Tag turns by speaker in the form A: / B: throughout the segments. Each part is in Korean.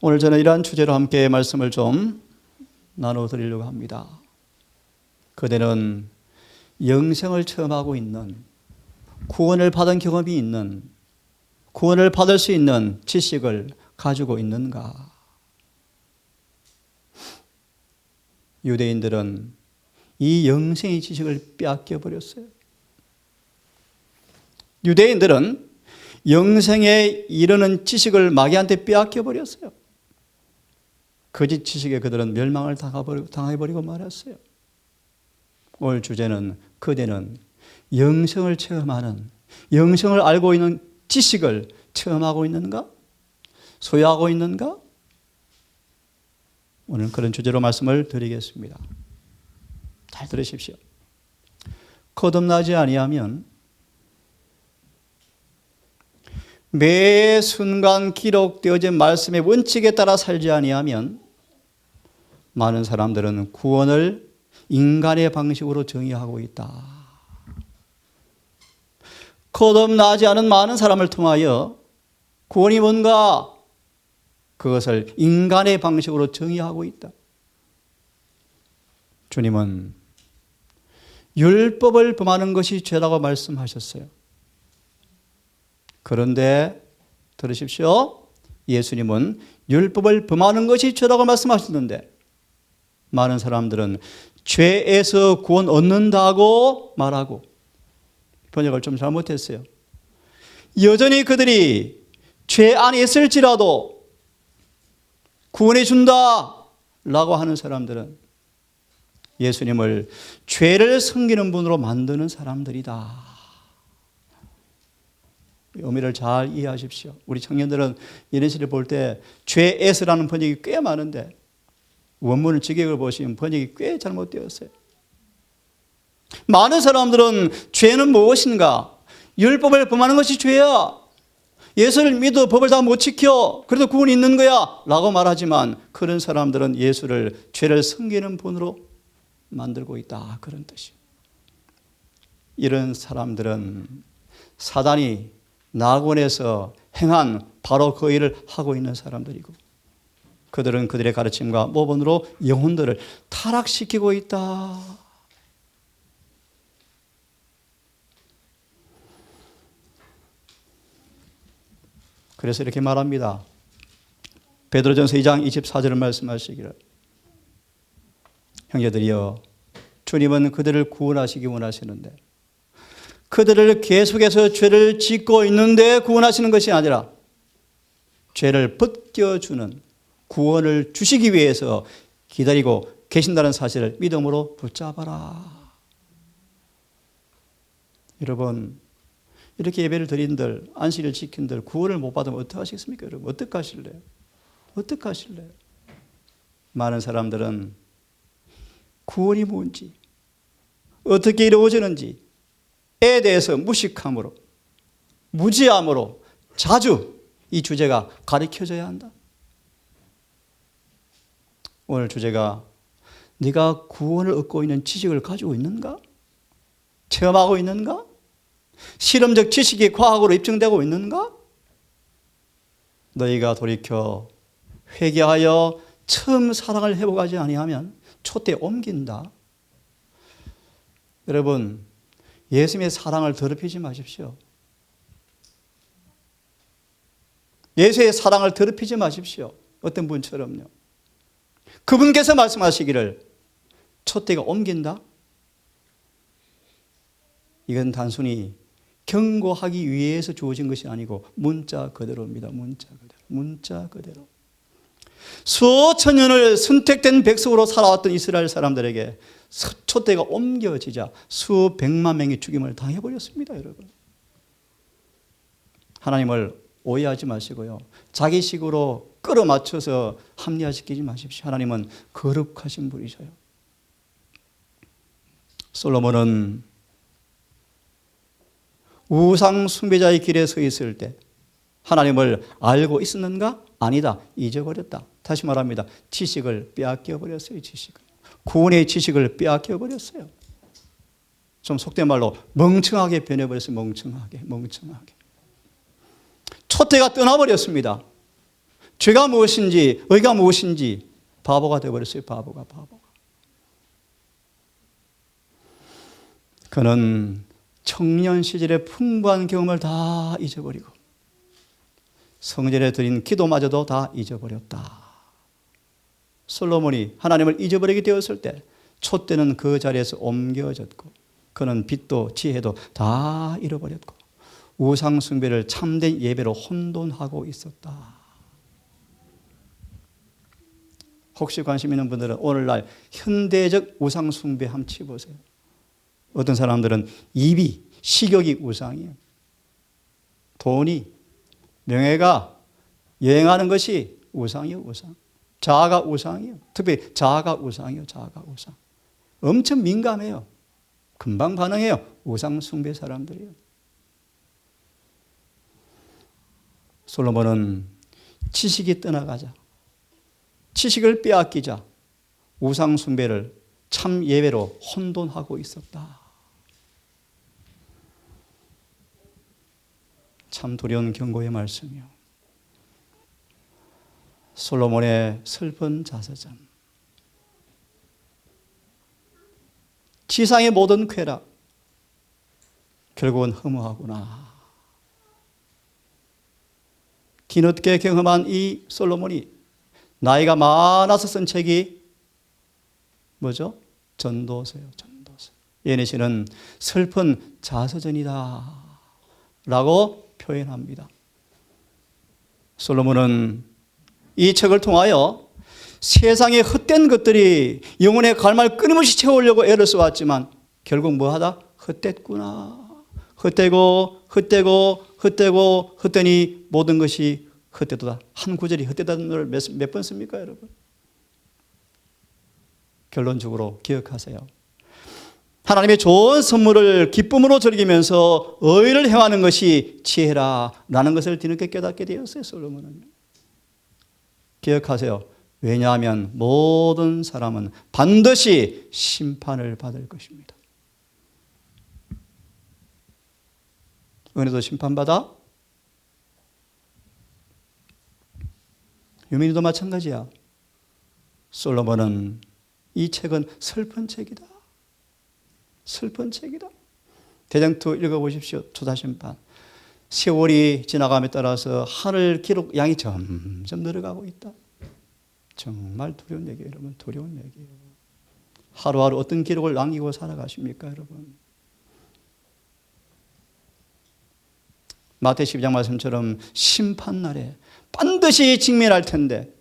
A: 오늘 저는 이러한 주제로 함께 말씀을 좀 나눠드리려고 합니다. 그대는 영생을 체험하고 있는, 구원을 받은 경험이 있는, 구원을 받을 수 있는 지식을 가지고 있는가? 유대인들은 이 영생의 지식을 빼앗겨 버렸어요. 유대인들은 영생에 이르는 지식을 마귀한테 빼앗겨 버렸어요. 거짓 지식에 그들은 멸망을 당해버리고 말았어요. 오늘 주제는 그대는 영생을 체험하는, 영생을 알고 있는 지식을 체험하고 있는가? 소유하고 있는가? 오늘 그런 주제로 말씀을 드리겠습니다. 잘 들으십시오. 거듭나지 아니하면 매 순간 기록되어진 말씀의 원칙에 따라 살지 아니하면 많은 사람들은 구원을 인간의 방식으로 정의하고 있다. 거듭나지 않은 많은 사람을 통하여 구원이 뭔가 그것을 인간의 방식으로 정의하고 있다. 주님은 율법을 범하는 것이 죄라고 말씀하셨어요. 그런데 들으십시오. 예수님은 율법을 범하는 것이 죄라고 말씀하셨는데 많은 사람들은 죄에서 구원 얻는다고 말하고 번역을 좀 잘못했어요. 여전히 그들이 죄 안에 있을지라도 구원해 준다라고 하는 사람들은 예수님을 죄를 섬기는 분으로 만드는 사람들이다. 의미를 잘 이해하십시오. 우리 청년들은 이런 시를 볼 때 죄에서라는 번역이 꽤 많은데 원문을 직역을 보시면 번역이 꽤 잘못되었어요. 많은 사람들은 죄는 무엇인가? 율법을 범하는 것이 죄야. 예수를 믿어 법을 다 못 지켜. 그래도 구원이 있는 거야. 라고 말하지만 그런 사람들은 예수를 죄를 섬기는 분으로 만들고 있다. 그런 뜻이에요. 이런 사람들은 사단이 낙원에서 행한 바로 그 일을 하고 있는 사람들이고 그들은 그들의 가르침과 모본으로 영혼들을 타락시키고 있다. 그래서 이렇게 말합니다. 베드로전서 2장 24절을 말씀하시기를 형제들이여 주님은 그들을 구원하시기 원하시는데 그들을 계속해서 죄를 짓고 있는데 구원하시는 것이 아니라 죄를 벗겨주는 구원을 주시기 위해서 기다리고 계신다는 사실을 믿음으로 붙잡아라. 여러분 이렇게 예배를 드린들 안식일을 지킨들 구원을 못 받으면 어떡하시겠습니까? 여러분 어떡하실래요? 어떡하실래요? 많은 사람들은 구원이 뭔지 어떻게 이루어지는지에 대해서 무식함으로 무지함으로 자주 이 주제가 가르쳐져야 한다. 오늘 주제가 네가 구원을 얻고 있는 지식을 가지고 있는가? 체험하고 있는가? 실험적 지식이 과학으로 입증되고 있는가? 너희가 돌이켜 회개하여 처음 사랑을 회복하지 아니하면 촛대에 옮긴다. 여러분 예수님의 사랑을 더럽히지 마십시오. 예수의 사랑을 더럽히지 마십시오. 어떤 분처럼요. 그분께서 말씀하시기를 촛대가 옮긴다? 이건 단순히 경고하기 위해서 주어진 것이 아니고 문자 그대로입니다. 문자 그대로. 문자 그대로. 수천 년을 선택된 백성으로 살아왔던 이스라엘 사람들에게 촛대가 옮겨지자 수백만 명이 죽임을 당해버렸습니다. 여러분. 하나님을 오해하지 마시고요. 자기식으로 끌어맞춰서 합리화시키지 마십시오. 하나님은 거룩하신 분이셔요. 솔로몬은 우상 숭배자의 길에 서 있을 때 하나님을 알고 있었는가? 아니다. 잊어버렸다. 다시 말합니다. 지식을 빼앗겨 버렸어요. 지식을. 구원의 지식을 빼앗겨 버렸어요. 좀 속된 말로 멍청하게 변해버렸어요. 멍청하게. 촛대가 떠나버렸습니다. 죄가 무엇인지, 의가 무엇인지 바보가 되어버렸어요. 바보가. 그는 청년 시절의 풍부한 경험을 다 잊어버리고 성전에 드린 기도마저도 다 잊어버렸다. 솔로몬이 하나님을 잊어버리게 되었을 때 촛대는 그 자리에서 옮겨졌고 그는 빛도 지혜도 다 잃어버렸고 우상 숭배를 참된 예배로 혼돈하고 있었다. 혹시 관심 있는 분들은 오늘날 현대적 우상 숭배 한번 치보세요. 어떤 사람들은 입이, 식욕이 우상이에요. 돈이, 명예가, 여행하는 것이 우상이에요. 우상. 자아가 우상이에요. 특히 자아가 우상이에요. 자아가 우상. 엄청 민감해요. 금방 반응해요. 우상 숭배 사람들이에요. 솔로몬은 지식이 떠나가자, 지식을 빼앗기자 우상 숭배를 참 예배로 혼돈하고 있었다. 참 두려운 경고의 말씀이요. 솔로몬의 슬픈 자서전. 지상의 모든 쾌락 결국은 허무하구나. 뒤늦게 경험한 이 솔로몬이 나이가 많아서 쓴 책이 뭐죠? 전도서예요. 전도서. 예내시는 슬픈 자서전이다 라고 표현합니다. 솔로몬은 이 책을 통하여 세상의 헛된 것들이 영혼의 갈망을 끊임없이 채우려고 애를 써왔지만 결국 뭐하다? 헛됐구나. 헛되니 모든 것이 헛되도다. 한 구절이 헛되다는 걸 몇 번 씁니까, 여러분? 결론적으로 기억하세요. 하나님의 좋은 선물을 기쁨으로 즐기면서 의를 행하는 것이 지혜라라는 것을 뒤늦게 깨닫게 되었어요, 솔로몬은. 기억하세요. 왜냐하면 모든 사람은 반드시 심판을 받을 것입니다. 은혜도 심판받아? 유민이도 마찬가지야. 솔로몬은 이 책은 슬픈 책이다. 슬픈 책이다. 대장투 읽어보십시오. 초다심판. 세월이 지나감에 따라서 하늘 기록 양이 점점 늘어가고 있다. 정말 두려운 얘기예요, 여러분. 두려운 얘기예요. 하루하루 어떤 기록을 남기고 살아가십니까, 여러분? 마태 12장 말씀처럼 심판날에 반드시 직면할 텐데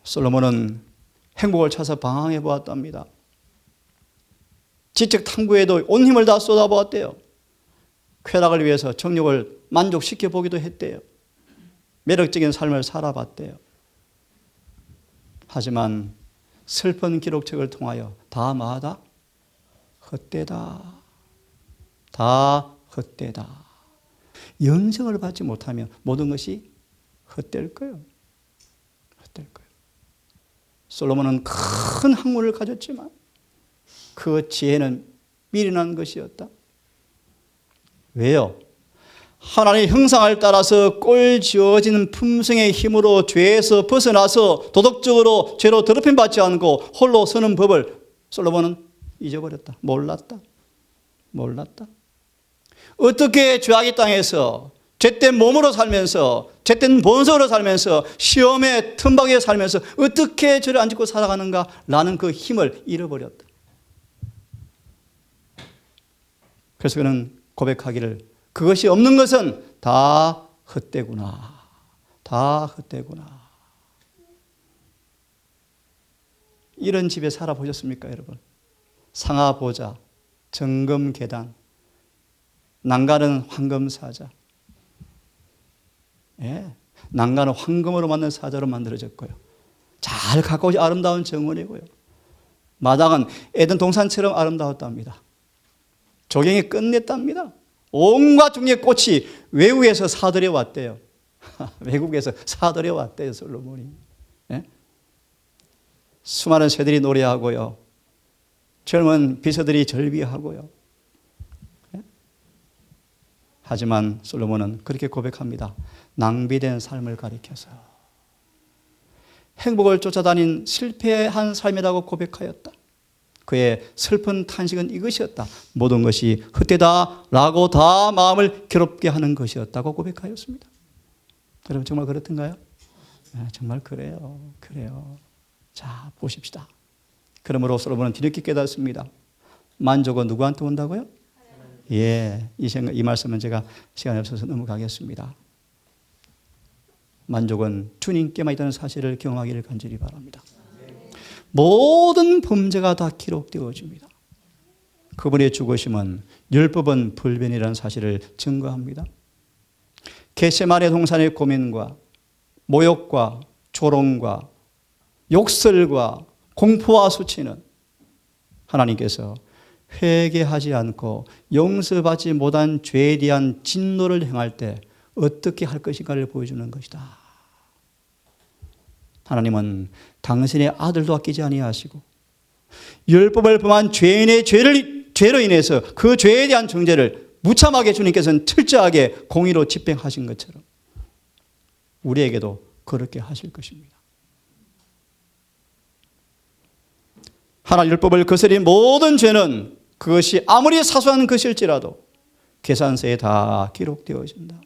A: 솔로몬은 행복을 찾아 방황해 보았답니다. 지적 탐구에도 온 힘을 다 쏟아보았대요. 쾌락을 위해서 정욕을 만족시켜 보기도 했대요. 매력적인 삶을 살아봤대요. 하지만 슬픈 기록책을 통하여 다 뭐하다? 헛되다. 다 헛되다. 영생을 받지 못하면 모든 것이 헛될 거예요. 헛될 거예요. 솔로몬은 큰 학문을 가졌지만 그 지혜는 미련한 것이었다. 왜요? 하나님의 형상을 따라서 꼴 지어지는 품성의 힘으로 죄에서 벗어나서 도덕적으로 죄로 더럽힘 받지 않고 홀로 서는 법을 솔로몬은 잊어버렸다. 몰랐다. 어떻게 죄악의 땅에서 죄된 몸으로 살면서 죄된 본성으로 살면서 시험에 틈바구니에 살면서 어떻게 죄를 안 짓고 살아가는가라는 그 힘을 잃어버렸다. 그래서 그는 고백하기를 그것이 없는 것은 다 헛되구나. 다 헛되구나. 이런 집에 살아보셨습니까, 여러분? 상하보자, 정금계단, 난간은 황금사자. 예, 난간은 황금으로 만든 사자로 만들어졌고요. 잘 가까우지 아름다운 정원이고요. 마당은 에덴 동산처럼 아름다웠답니다. 조경이 끝냈답니다. 온갖 종류의 꽃이 외국에서 사들여 왔대요. 외국에서 사들여 왔대요, 솔로몬이. 예? 수많은 새들이 노래하고요. 젊은 비서들이 절비하고요. 예? 하지만 솔로몬은 그렇게 고백합니다. 낭비된 삶을 가리켜서 행복을 쫓아다닌 실패한 삶이라고 고백하였다. 그의 슬픈 탄식은 이것이었다. 모든 것이 헛되다라고 다 마음을 괴롭게 하는 것이었다고 고백하였습니다. 여러분 정말 그렇던가요? 정말 그래요. 자, 보십시다. 그러므로 솔로몬은 뒤늦게 깨닫습니다. 만족은 누구한테 온다고요? 이 말씀은 제가 시간이 없어서 넘어가겠습니다. 만족은 주님께만 있다는 사실을 경험하기를 간절히 바랍니다. 모든 범죄가 다 기록되어집니다. 그분의 죽으심은 율법은 불변이라는 사실을 증거합니다. 겟세마네 동산의 고민과 모욕과 조롱과 욕설과 공포와 수치는 하나님께서 회개하지 않고 용서받지 못한 죄에 대한 진노를 행할 때 어떻게 할 것인가를 보여주는 것이다. 하나님은 당신의 아들도 아끼지 아니하시고 율법을 범한 죄인의 죄로 인해서 그 죄에 대한 정죄를 무참하게 주님께서는 철저하게 공의로 집행하신 것처럼 우리에게도 그렇게 하실 것입니다. 하나님 율법을 거스린 모든 죄는 그것이 아무리 사소한 것일지라도 계산서에 다 기록되어진다.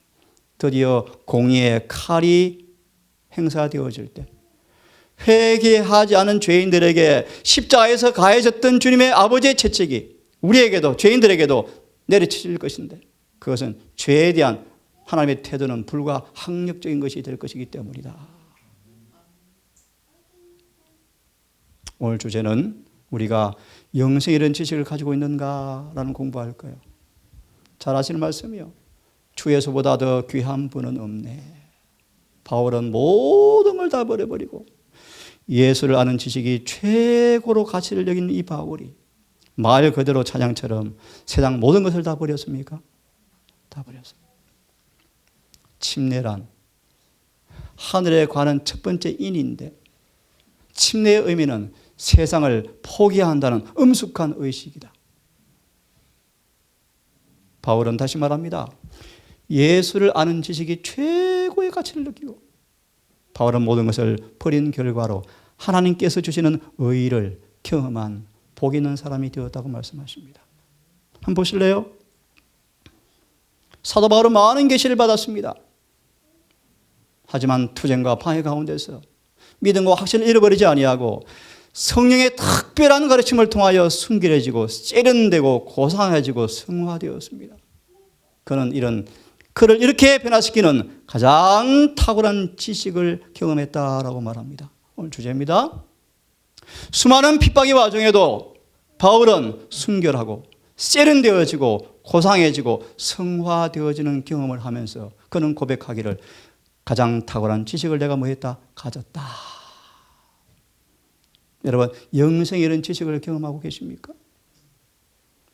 A: 드디어 공의의 칼이 행사되어질 때 회개하지 않은 죄인들에게 십자가에서 가해졌던 주님의 아버지의 채찍이 우리에게도 죄인들에게도 내려칠 것인데 그것은 죄에 대한 하나님의 태도는 불과 학력적인 것이 될 것이기 때문이다. 오늘 주제는 우리가 영생에 이런 지식을 가지고 있는가라는 공부할 거예요. 잘 아시는 말씀이요. 주 예수보다 더 귀한 분은 없네. 바울은 모든 걸 다 버려버리고 예수를 아는 지식이 최고로 가치를 여기는 이 바울이 말 그대로 찬양처럼 세상 모든 것을 다 버렸습니까? 다 버렸습니다. 침례란 하늘에 관한 첫 번째 인인데 침례의 의미는 세상을 포기한다는 엄숙한 의식이다. 바울은 다시 말합니다. 예수를 아는 지식이 최고의 가치를 느끼고 바울은 모든 것을 버린 결과로 하나님께서 주시는 의를 경험한 복 있는 사람이 되었다고 말씀하십니다. 한번 보실래요? 사도 바울은 많은 계시를 받았습니다. 하지만 투쟁과 방해 가운데서 믿음과 확신을 잃어버리지 아니하고 성령의 특별한 가르침을 통하여 순결해지고 세련되고 고상해지고 성화되었습니다. 그를 이렇게 변화시키는 가장 탁월한 지식을 경험했다라고 말합니다. 오늘 주제입니다. 수많은 핍박의 와중에도 바울은 순결하고 세련되어지고 고상해지고 성화되어지는 경험을 하면서 그는 고백하기를 가장 탁월한 지식을 내가 뭐했다? 가졌다. 여러분 영생의 이런 지식을 경험하고 계십니까?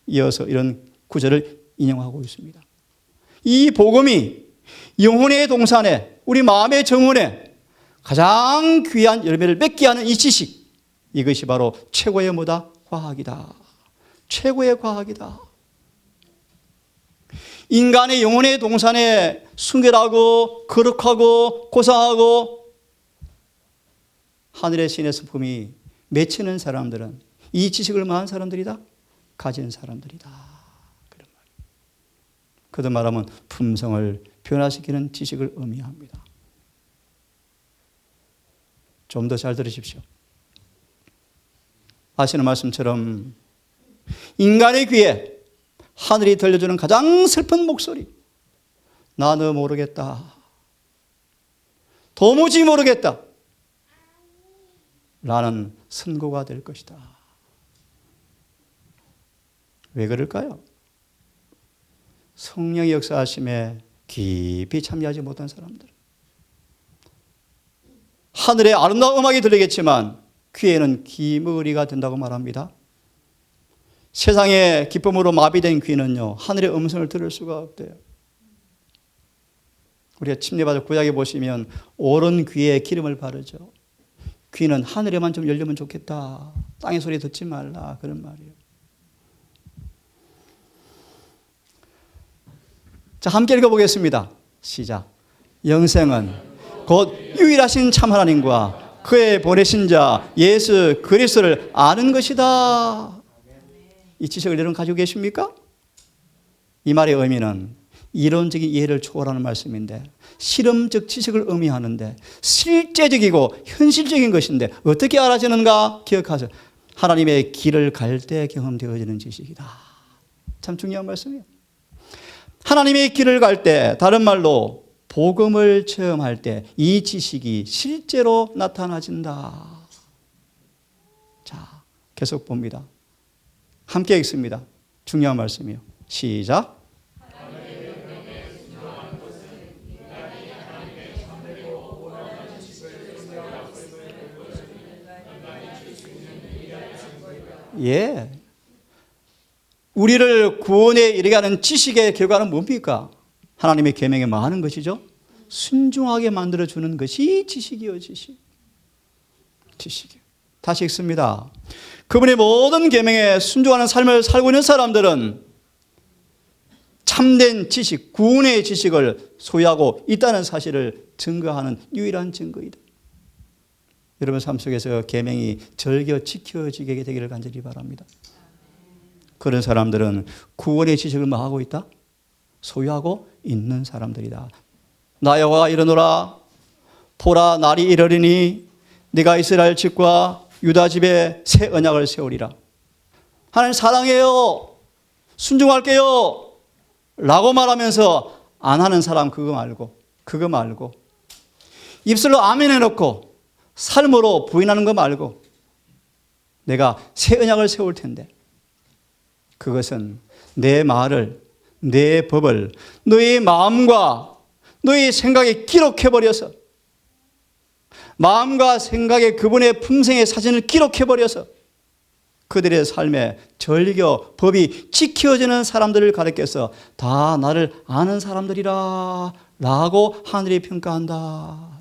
A: 이어서 이런 구절을 인용하고 있습니다. 이 복음이 영혼의 동산에 우리 마음의 정원에 가장 귀한 열매를 맺게 하는 이 지식 이것이 바로 최고의 뭐다? 과학이다. 최고의 과학이다. 인간의 영혼의 동산에 순결하고 거룩하고 고상하고 하늘의 신의 성품이 맺히는 사람들은 이 지식을 많은 사람들이다? 가진 사람들이다. 그런 말이에요. 그도 말하면 품성을 변화시키는 지식을 의미합니다. 좀 더 잘 들으십시오. 아시는 말씀처럼 인간의 귀에 하늘이 들려주는 가장 슬픈 목소리 나 너 모르겠다. 도무지 모르겠다. 라는 선고가 될 것이다. 왜 그럴까요? 성령의 역사하심에 깊이 참여하지 못한 사람들. 하늘에 아름다운 음악이 들리겠지만 귀에는 기머리가 된다고 말합니다. 세상의 기쁨으로 마비된 귀는요, 하늘의 음성을 들을 수가 없대요. 우리가 침례받을 구약에 보시면 오른 귀에 기름을 바르죠. 귀는 하늘에만 좀 열리면 좋겠다. 땅의 소리 듣지 말라. 그런 말이에요. 자, 함께 읽어보겠습니다. 시작. 영생은 곧 유일하신 참 하나님과 그의 보내신 자 예수 그리스도를 아는 것이다. 이 지식을 여러분 가지고 계십니까? 이 말의 의미는 이론적인 이해를 초월하는 말씀인데 실험적 지식을 의미하는데 실제적이고 현실적인 것인데 어떻게 알아지는가 기억하세요. 하나님의 길을 갈 때 경험되어지는 지식이다. 참 중요한 말씀이에요. 하나님의 길을 갈 때, 다른 말로 복음을 체험할 때 이 지식이 실제로 나타나진다. 자, 계속 봅니다. 함께 읽습니다. 중요한 말씀이에요. 시작. 예. 우리를 구원에 이르게 하는 지식의 결과는 뭡니까? 하나님의 계명에 많은 것이죠. 순종하게 만들어주는 것이 지식이요, 지식. 지식이요. 다시 읽습니다. 그분의 모든 계명에 순종하는 삶을 살고 있는 사람들은 참된 지식, 구원의 지식을 소유하고 있다는 사실을 증거하는 유일한 증거이다. 여러분 삶 속에서 계명이 절겨 지켜지게 되기를 간절히 바랍니다. 그런 사람들은 구원의 지식을 뭐 하고 있다? 소유하고 있는 사람들이다. 나 여호와가 이르노라 보라 날이 이르리니 네가 이스라엘 집과 유다 집에 새 언약을 세우리라. 하나님 사랑해요. 순종할게요. 라고 말하면서 안 하는 사람 그거 말고 입술로 아멘 해놓고 삶으로 부인하는 거 말고 내가 새 언약을 세울 텐데 그것은 내 말을, 내 법을 너의 마음과 너의 생각에 기록해버려서 마음과 생각에 그분의 품성의 사진을 기록해버려서 그들의 삶에 절교, 법이 지켜지는 사람들을 가리켜서 다 나를 아는 사람들이라 라고 하늘이 평가한다.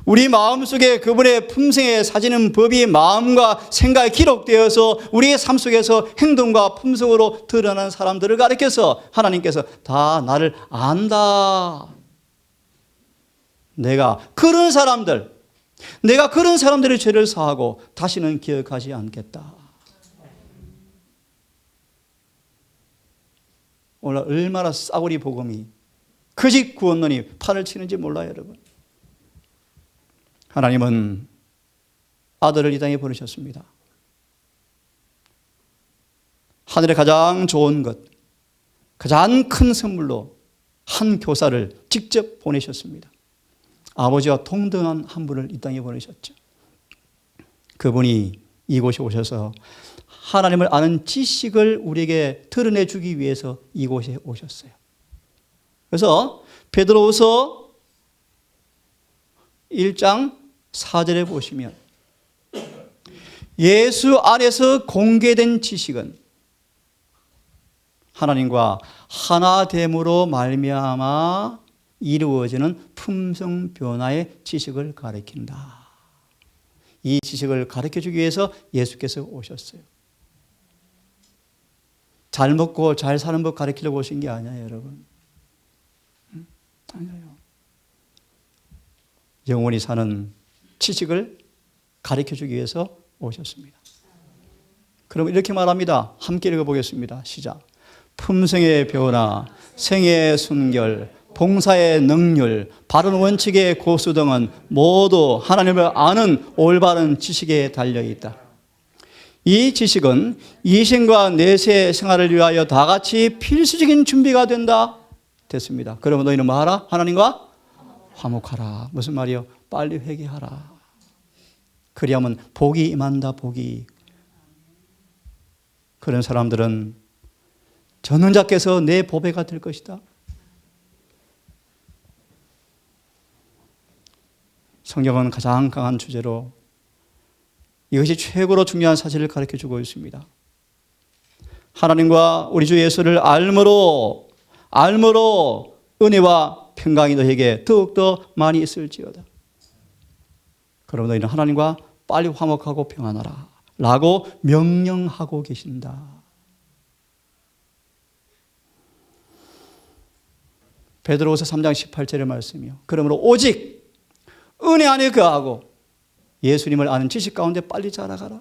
A: 우리 마음속에 그분의 품성의 사진은 법이 마음과 생각에 기록되어서 우리의 삶 속에서 행동과 품성으로 드러나는 사람들을 가리켜서 하나님께서 다 나를 안다. 내가 그런 사람들의 죄를 사하고 다시는 기억하지 않겠다. 오늘 얼마나 싸구리 복음이 거짓 구원론이 판을 치는지 몰라요, 여러분. 하나님은 아들을 이 땅에 보내셨습니다. 하늘의 가장 좋은 것, 가장 큰 선물로 한 교사를 직접 보내셨습니다. 아버지와 동등한 한 분을 이 땅에 보내셨죠. 그분이 이곳에 오셔서 하나님을 아는 지식을 우리에게 드러내 주기 위해서 이곳에 오셨어요. 그래서 베드로후서 1장 4절에 보시면 예수 안에서 공개된 지식은 하나님과 하나됨으로 말미암아 이루어지는 품성 변화의 지식을 가리킨다. 이 지식을 가르쳐주기 위해서 예수께서 오셨어요. 잘 먹고 잘 사는 법 가르치려고 오신 게 아니에요, 여러분. 아니에요. 영원히 사는 지식을 가르쳐주기 위해서 오셨습니다. 그럼 이렇게 말합니다. 함께 읽어보겠습니다. 시작. 품성의 변화, 생애의 순결, 봉사의 능률, 바른 원칙의 고수 등은 모두 하나님을 아는 올바른 지식에 달려있다. 이 지식은 이신과 내세의 생활을 위하여 다 같이 필수적인 준비가 된다. 됐습니다. 그러면 너희는 뭐 하라? 하나님과 화목하라. 무슨 말이요? 빨리 회개하라. 그리하면 복이 임한다. 복이. 그런 사람들은 전능자께서 내 보배가 될 것이다. 성경은 가장 강한 주제로 이것이 최고로 중요한 사실을 가르쳐주고 있습니다. 하나님과 우리 주 예수를 알므로 은혜와 평강이 너에게 더욱더 많이 있을지어다. 그러면 너희는 하나님과 빨리 화목하고 평안하라 라고 명령하고 계신다. 베드로후서 3장 18절의 말씀이요. 그러므로 오직 은혜 안에 거하고 예수님을 아는 지식 가운데 빨리 자라가라.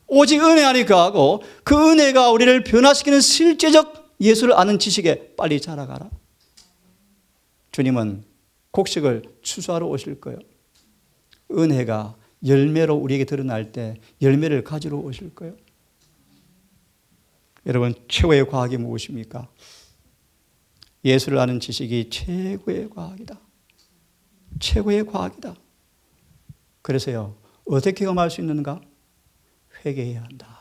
A: 오직 은혜 안에 거하고 그 은혜가 우리를 변화시키는 실제적 예수를 아는 지식에 빨리 자라가라. 주님은 곡식을 추수하러 오실 거예요. 은혜가 열매로 우리에게 드러날 때 열매를 가지러 오실 거예요. 여러분, 최고의 과학이 무엇입니까? 예수를 아는 지식이 최고의 과학이다. 최고의 과학이다. 그래서요, 어떻게 경험할 수 있는가? 회개해야 한다.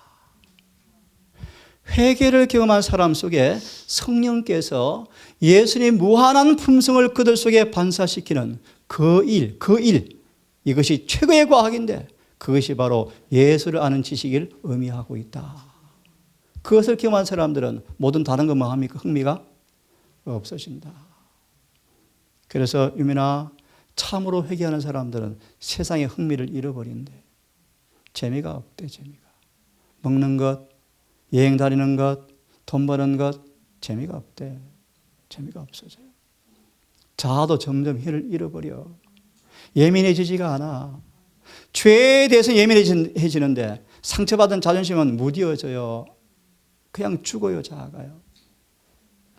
A: 회개를 경험한 사람 속에 성령께서 예수님의 무한한 품성을 그들 속에 반사시키는 그 일, 이것이 최고의 과학인데 그것이 바로 예수를 아는 지식을 의미하고 있다. 그것을 경험한 사람들은 모든 다른 것만 합니까? 흥미가 없어진다. 그래서 유민아, 참으로 회개하는 사람들은 세상의 흥미를 잃어버린대. 재미가 없대. 재미가. 먹는 것, 여행 다니는 것, 돈 버는 것, 재미가 없대. 재미가 없어져요. 자아도 점점 힘을 잃어버려. 예민해지지가 않아. 죄에 대해서 예민해지는데 상처받은 자존심은 무뎌져요. 그냥 죽어요. 자아가요.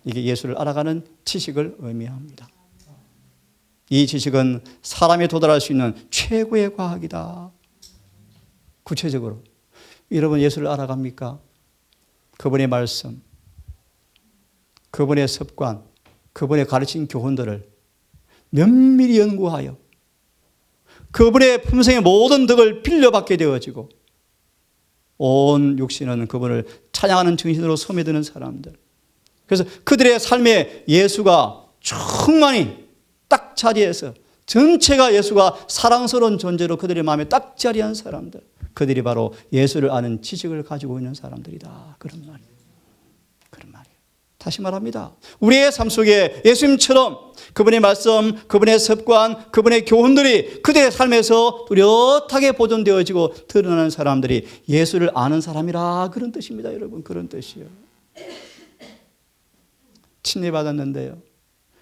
A: 이게 예수를 알아가는 지식을 의미합니다. 이 지식은 사람이 도달할 수 있는 최고의 과학이다. 구체적으로 여러분, 예수를 알아갑니까? 그분의 말씀, 그분의 습관, 그분의 가르친 교훈들을 면밀히 연구하여 그분의 품성의 모든 덕을 빌려받게 되어지고 온 육신은 그분을 찬양하는 정신으로 소매드는 사람들. 그래서 그들의 삶에 예수가 충만히 딱 자리에서 전체가 예수가 사랑스러운 존재로 그들의 마음에 딱 자리한 사람들. 그들이 바로 예수를 아는 지식을 가지고 있는 사람들이다. 그런 말이에요. 그런 말이에요. 다시 말합니다. 우리의 삶 속에 예수님처럼 그분의 말씀, 그분의 습관, 그분의 교훈들이 그들의 삶에서 뚜렷하게 보존되어지고 드러나는 사람들이 예수를 아는 사람이라. 그런 뜻입니다. 여러분, 그런 뜻이에요. 침례받았는데요,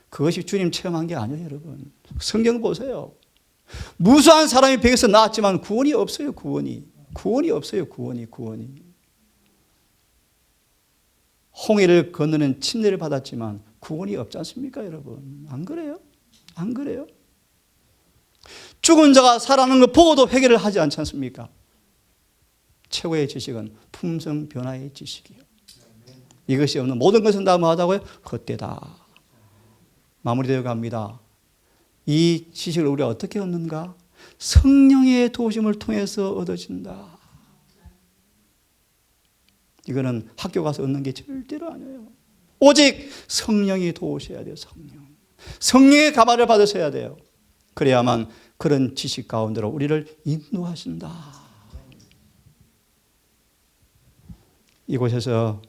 A: 그것이 주님 체험한 게 아니에요. 여러분, 성경 보세요. 무수한 사람이 벽에서 나왔지만 구원이 없어요. 구원이 없어요. 구원이. 홍해를 건너는 침례를 받았지만 구원이 없지 않습니까, 여러분? 안 그래요? 안 그래요? 죽은 자가 살아나는 걸 보고도 회개를 하지 않지 않습니까? 최고의 지식은 품성 변화의 지식이에요. 이것이 없는 모든 것은 다 뭐하다고요? 헛되다. 마무리되어 갑니다. 이 지식을 우리가 어떻게 얻는가? 성령의 도우심을 통해서 얻어진다. 이거는 학교 가서 얻는 게 절대로 아니에요. 오직 성령이 도우셔야 돼요. 성령의 가마를 받으셔야 돼요. 그래야만 그런 지식 가운데로 우리를 인도하신다. 이곳에서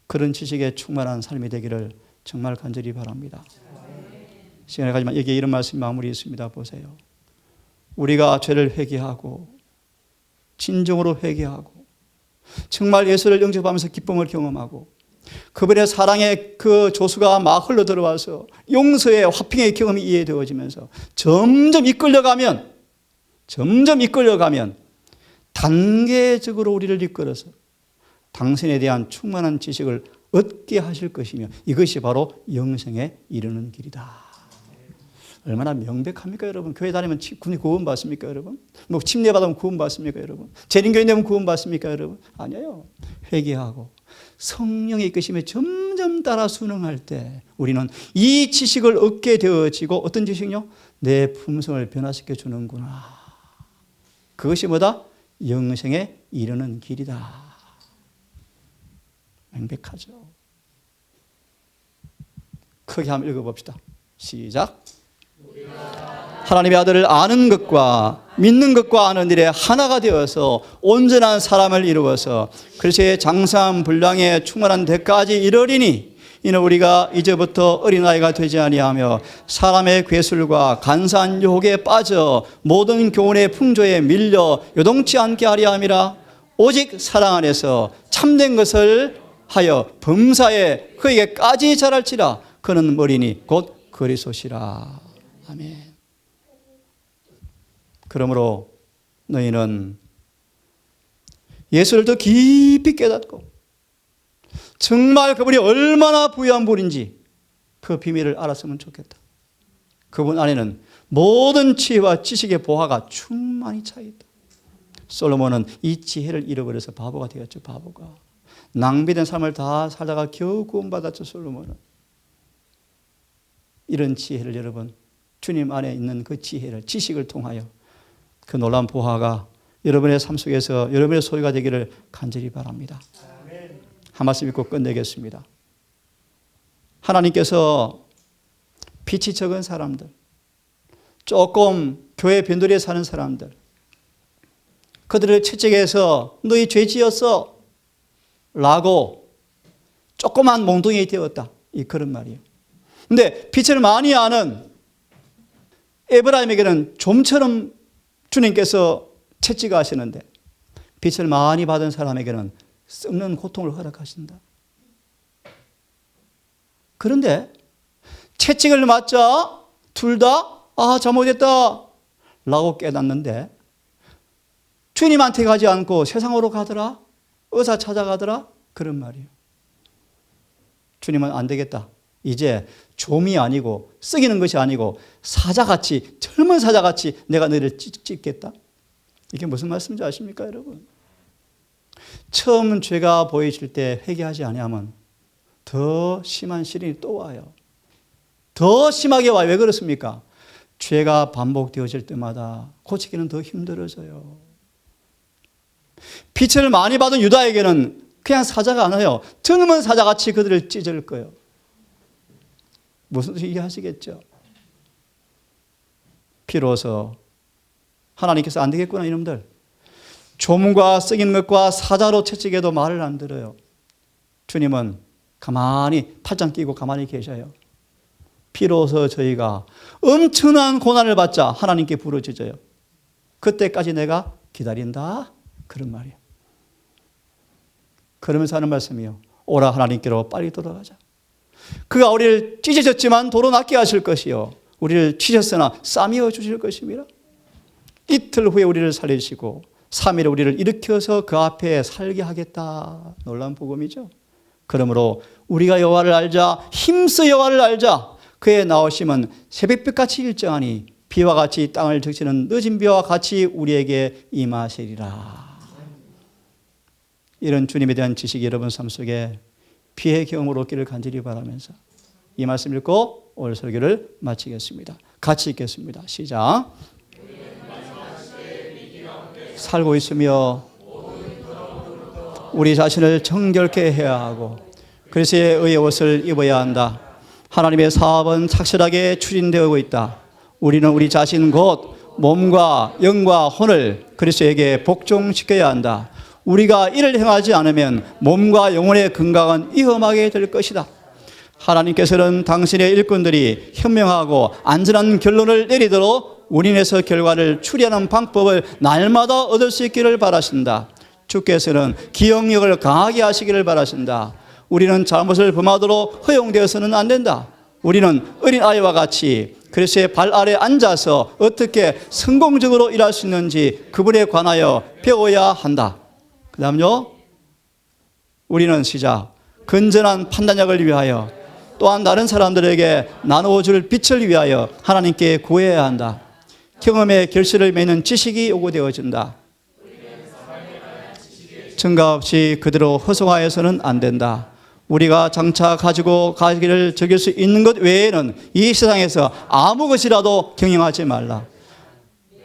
A: 그런 지식에 충만한 삶이 되기를 정말 간절히 바랍니다. 시간이 가지만 여기에 이런 말씀이 마무리 있습니다. 보세요. 우리가 죄를 회개하고 진정으로 회개하고 정말 예수를 영접하면서 기쁨을 경험하고 그분의 사랑의 그 조수가 막 흘러 들어와서 용서의 화평의 경험이 이해되어지면서 점점 이끌려가면 단계적으로 우리를 이끌어서 당신에 대한 충만한 지식을 얻게 하실 것이며 이것이 바로 영생에 이르는 길이다. 얼마나 명백합니까, 여러분? 교회 다니면 구원 받습니까, 여러분? 뭐 침례 받으면 구원 받습니까, 여러분? 재림교회 되면 구원 받습니까, 여러분? 아니에요. 회개하고 성령의 이끄심에 점점 따라 순응할 때 우리는 이 지식을 얻게 되어지고 어떤 지식이요? 내 품성을 변화시켜 주는구나. 그것이 뭐다? 영생에 이르는 길이다. 명백하죠. 크게 한번 읽어봅시다. 시작. 하나님의 아들을 아는 것과 믿는 것과 아는 일에 하나가 되어서 온전한 사람을 이루어서 그리스도의 장사한 분량에 충만한 데까지 이르리니 이는 우리가 이제부터 어린아이가 되지 아니하며 사람의 괴술과 간사한 유혹에 빠져 모든 교훈의 풍조에 밀려 요동치 않게 하려 함이라. 오직 사랑 안에서 참된 것을 하여 범사에 그에게까지 자랄지라. 그는 머리니 곧 그리스도시라. 아멘. 그러므로 너희는 예수를 더 깊이 깨닫고 정말 그분이 얼마나 부유한 분인지 그 비밀을 알았으면 좋겠다. 그분 안에는 모든 지혜와 지식의 보화가 충만히 차 있다. 솔로몬은 이 지혜를 잃어버려서 바보가 되었죠. 바보가. 낭비된 삶을 다 살다가 겨우 구원받았죠. 솔로몬은. 이런 지혜를 여러분, 주님 안에 있는 그 지혜를, 지식을 통하여 그 놀라운 보화가 여러분의 삶 속에서 여러분의 소유가 되기를 간절히 바랍니다. 한 말씀 읽고 끝내겠습니다. 하나님께서 빛이 적은 사람들, 조금 교회 변두리에 사는 사람들, 그들을 채찍해서 너희 죄 지었어 라고 조그만 몽둥이 되었다. 이 그런 말이에요. 근데 빛을 많이 아는 에브라임에게는 좀처럼 주님께서 채찍하시는데 빛을 많이 받은 사람에게는 썩는 고통을 허락하신다. 그런데 채찍을 맞자 둘 다 잘못했다 라고 깨닫는데 주님한테 가지 않고 세상으로 가더라, 의사 찾아가더라, 그런 말이에요. 주님은 안 되겠다. 이제 좀이 아니고 썩이는 것이 아니고 사자같이, 젊은 사자같이 내가 너희를 찢겠다. 이게 무슨 말씀인지 아십니까, 여러분? 처음 죄가 보이실 때 회개하지 아니하면 더 심한 시련이 또 와요. 더 심하게 와요. 왜 그렇습니까? 죄가 반복되어질 때마다 고치기는 더 힘들어져요. 빛을 많이 받은 유다에게는 그냥 사자가 아니에요. 젊은 사자같이 그들을 찢을 거예요. 무슨 뜻인지 이해하시겠죠? 비로소 하나님께서 안 되겠구나 이놈들. 조문과 썩이는 것과 사자로 채찍해도 말을 안 들어요. 주님은 가만히 팔짱 끼고 가만히 계셔요. 비로소 저희가 엄청난 고난을 받자 하나님께 부르짖어요. 그때까지 내가 기다린다. 그런 말이에요. 그러면서 하는 말씀이요. 오라 하나님께로 빨리 돌아가자. 그가 우리를 찢어졌지만 도로 낫게 하실 것이요. 우리를 찢었으나 싸매어 주실 것입니다. 이틀 후에 우리를 살리시고 3일에 우리를 일으켜서 그 앞에 살게 하겠다. 놀라운 복음이죠. 그러므로 우리가 여호와를 알자, 힘써 여호와를 알자. 그의 나오심은 새벽빛같이 일정하니 비와 같이 땅을 적시는 늦은 비와 같이 우리에게 임하시리라. 이런 주님에 대한 지식이 여러분 삶 속에 피해 경험을 얻기를 간절히 바라면서 이 말씀 읽고 오늘 설교를 마치겠습니다. 같이 읽겠습니다. 시작. 살고 있으며 우리 자신을 정결케 해야 하고 그리스도의 의의 옷을 입어야 한다. 하나님의 사업은 착실하게 추진되고 있다. 우리는 우리 자신 곧 몸과 영과 혼을 그리스도에게 복종시켜야 한다. 우리가 이를 행하지 않으면 몸과 영혼의 건강은 위험하게 될 것이다. 하나님께서는 당신의 일꾼들이 현명하고 안전한 결론을 내리도록 운인에서 결과를 추리하는 방법을 날마다 얻을 수 있기를 바라신다. 주께서는 기억력을 강하게 하시기를 바라신다. 우리는 잘못을 범하도록 허용되어서는 안 된다. 우리는 어린아이와 같이 그리스도의 발 아래 앉아서 어떻게 성공적으로 일할 수 있는지 그분에 관하여 배워야 한다. 그 다음요. 우리는 시작. 건전한 판단력을 위하여 또한 다른 사람들에게 나누어 줄 빛을 위하여 하나님께 구해야 한다. 경험의 결실을 맺는 지식이 요구되어진다. 증가 없이 그대로 허송하여서는 안 된다. 우리가 장차 가지고 가기를 즐길 수 있는 것 외에는 이 세상에서 아무 것이라도 경영하지 말라.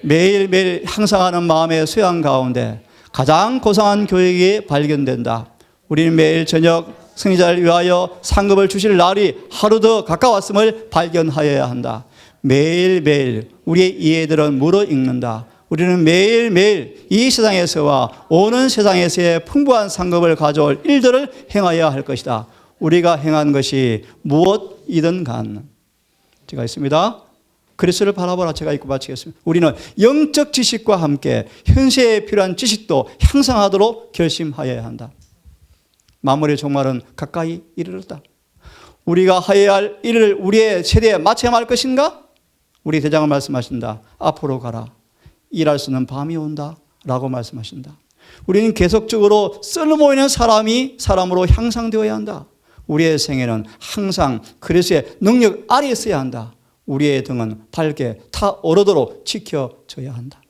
A: 매일매일 향상하는 마음의 수양 가운데 가장 고상한 교육이 발견된다. 우리는 매일 저녁 승리자를 위하여 상급을 주실 날이 하루 더 가까웠음을 발견하여야 한다. 매일매일 우리의 이해들은 물어익는다. 우리는 매일매일 이 세상에서와 오는 세상에서의 풍부한 상급을 가져올 일들을 행하여야 할 것이다. 우리가 행한 것이 무엇이든 간. 제가 있습니다. 그리스도를 바라보라. 제가 읽고 마치겠습니다. 우리는 영적 지식과 함께 현세에 필요한 지식도 향상하도록 결심하여야 한다. 만물의 종말은 가까이 이르렀다. 우리가 하여야 할 일을 우리의 세대에 마쳐야 할 것인가? 우리 대장은 말씀하신다. 앞으로 가라. 일할 수 있는 밤이 온다. 라고 말씀하신다. 우리는 계속적으로 쓸모있는 사람으로 향상되어야 한다. 우리의 생애는 항상 그리스도의 능력 아래에 있어야 한다. 우리의 등은 밝게 타오르도록 지켜줘야 한다.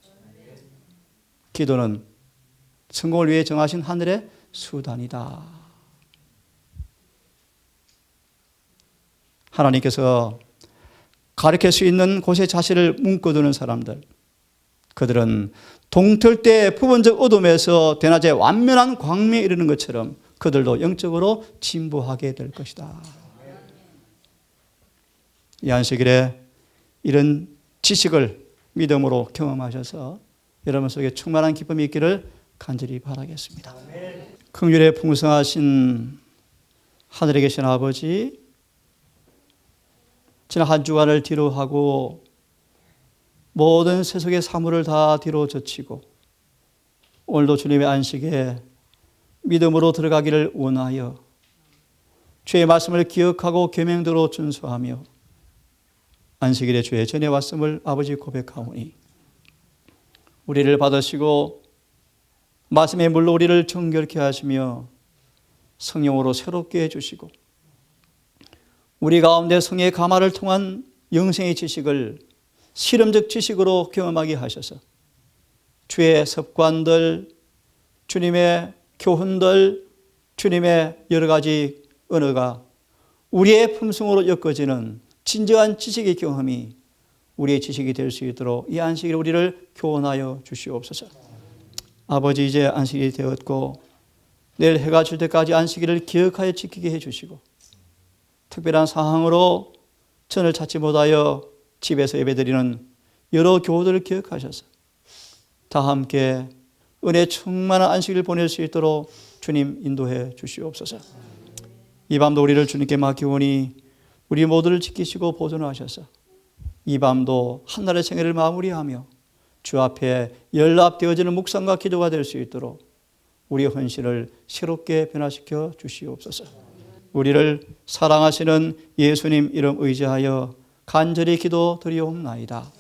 A: 기도는 성공을 위해 정하신 하늘의 수단이다. 하나님께서 가르칠 수 있는 곳에 자신을 묶어두는 사람들, 그들은 동틀 때 부분적 어둠에서 대낮에 완면한 광명에 이르는 것처럼 그들도 영적으로 진보하게 될 것이다. 이 안식일에 이런 지식을 믿음으로 경험하셔서 여러분 속에 충만한 기쁨이 있기를 간절히 바라겠습니다. 긍휼에 풍성하신 하늘에 계신 아버지, 지난 한 주간을 뒤로 하고 모든 세속의 사물을 다 뒤로 젖히고 오늘도 주님의 안식에 믿음으로 들어가기를 원하여 주의 말씀을 기억하고 계명대로 준수하며 안식일에 주의 전에 왔음을 아버지 고백하오니 우리를 받으시고 말씀의 물로 우리를 정결케 하시며 성령으로 새롭게 해주시고 우리 가운데 성의 감화를 통한 영생의 지식을 실험적 지식으로 경험하게 하셔서 주의 습관들, 주님의 교훈들, 주님의 여러 가지 언어가 우리의 품성으로 엮어지는 진정한 지식의 경험이 우리의 지식이 될 수 있도록 이 안식일 우리를 교훈하여 주시옵소서. 아버지, 이제 안식일이 되었고 내일 해가 질 때까지 안식일을 기억하여 지키게 해주시고 특별한 상황으로 전을 찾지 못하여 집에서 예배드리는 여러 교우들을 기억하셔서 다 함께 은혜 충만한 안식일을 보낼 수 있도록 주님 인도해 주시옵소서. 이 밤도 우리를 주님께 맡기오니 우리 모두를 지키시고 보존하셔서 이 밤도 한날의 생애를 마무리하며 주 앞에 연락되어지는 묵상과 기도가 될 수 있도록 우리의 헌신을 새롭게 변화시켜 주시옵소서. 우리를 사랑하시는 예수님 이름 의지하여 간절히 기도 드리옵나이다.